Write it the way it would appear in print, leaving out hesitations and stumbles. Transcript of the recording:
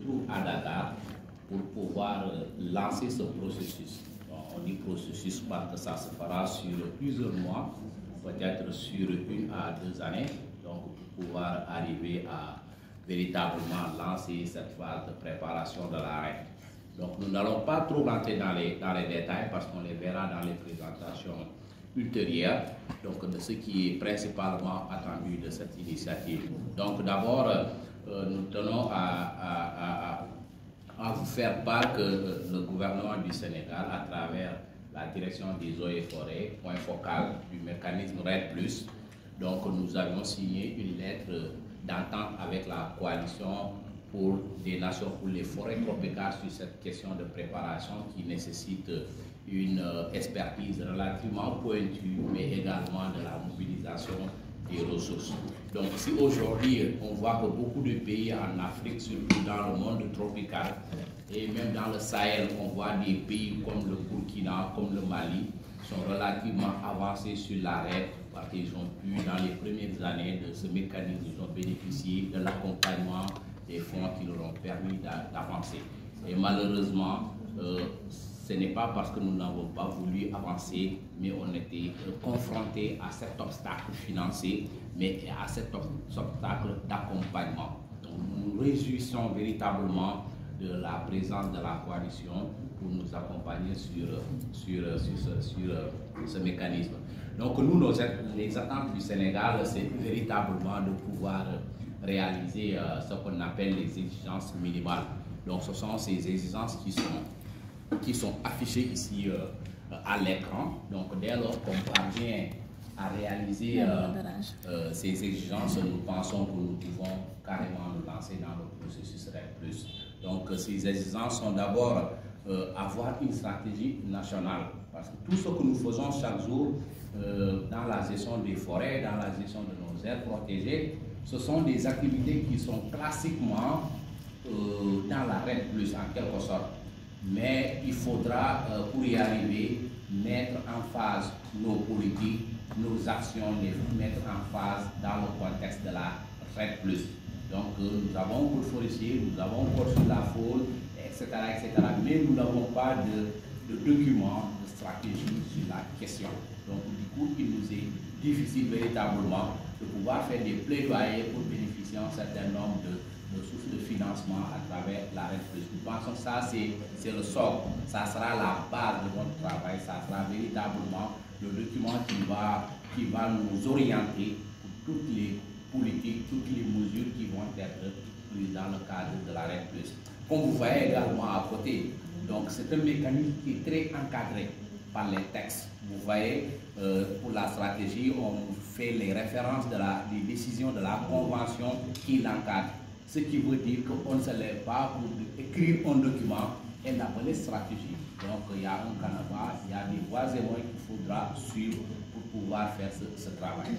trouve à Dakar pour pouvoir lancer ce processus. Donc, on dit processus parce que ça se fera sur plusieurs mois, peut-être sur 1 à 2 années, donc pour pouvoir arriver à véritablement lancer cette phase de préparation de l'arrêt. Donc nous n'allons pas trop rentrer dans les détails parce qu'on les verra dans les présentations ultérieures, donc de ce qui est principalement attendu de cette initiative. Donc d'abord, nous tenons à vous faire part que le gouvernement du Sénégal, à travers la direction des eaux et forêts, point focal du mécanisme RED+, donc nous avions signé une lettre d'entente avec la coalition pour des nations pour les forêts tropicales sur cette question de préparation qui nécessite une expertise relativement pointue, mais également de la mobilisation des ressources. Donc si aujourd'hui on voit que beaucoup de pays en Afrique, surtout dans le monde tropical, et même dans le Sahel, on voit des pays comme le Burkina, comme le Mali, sont relativement avancés sur l'arrêt parce qu'ils ont pu, dans les premières années de ce mécanisme, ils ont bénéficié de l'accompagnement des fonds qui leur ont permis d'avancer. Et malheureusement, ce n'est pas parce que nous n'avons pas voulu avancer, mais on était confrontés à cet obstacle financier, mais à cet obstacle d'accompagnement. Donc nous nous réjouissons véritablement de la présence de la coalition pour nous accompagner sur ce mécanisme. Donc nous, les attentes du Sénégal, c'est véritablement de pouvoir réaliser ce qu'on appelle les exigences minimales. Donc ce sont ces exigences qui sont affichées ici à l'écran. Donc dès lors qu'on parvient à réaliser ces exigences, nous pensons que nous pouvons carrément nous lancer dans le processus RED+. Donc ces exigences sont d'abord avoir une stratégie nationale. Parce que tout ce que nous faisons chaque jour dans la gestion des forêts, dans la gestion de nos aires protégées, ce sont des activités qui sont classiquement dans la RED+, en quelque sorte. Mais il faudra, pour y arriver, mettre en phase nos politiques, nos actions, les mettre en phase dans le contexte de la RED+. Donc nous avons beaucoup de forestiers, nous avons encore sur la faune, etc., mais nous n'avons pas de documents, de stratégie sur la question. Donc du coup, il nous est difficile véritablement de pouvoir faire des plaidoyers pour bénéficier d'un certain nombre de sources de financement à travers la RED+. Nous pensons que ça, c'est le socle, ça sera la base de notre travail, ça sera véritablement le document qui va nous orienter pour toutes les politiques, toutes les mesures qui vont être prises dans le cadre de la RED+. Comme vous voyez également à côté, donc c'est un mécanisme qui est très encadré par les textes. Vous voyez, pour la stratégie, on fait les références des décisions de la convention qui l'encadre. Ce qui veut dire qu'on ne se lève pas pour écrire un document et l'appeler stratégie. Donc il y a un canevas, il y a des voies et moyens qu'il faudra suivre pour pouvoir faire ce travail.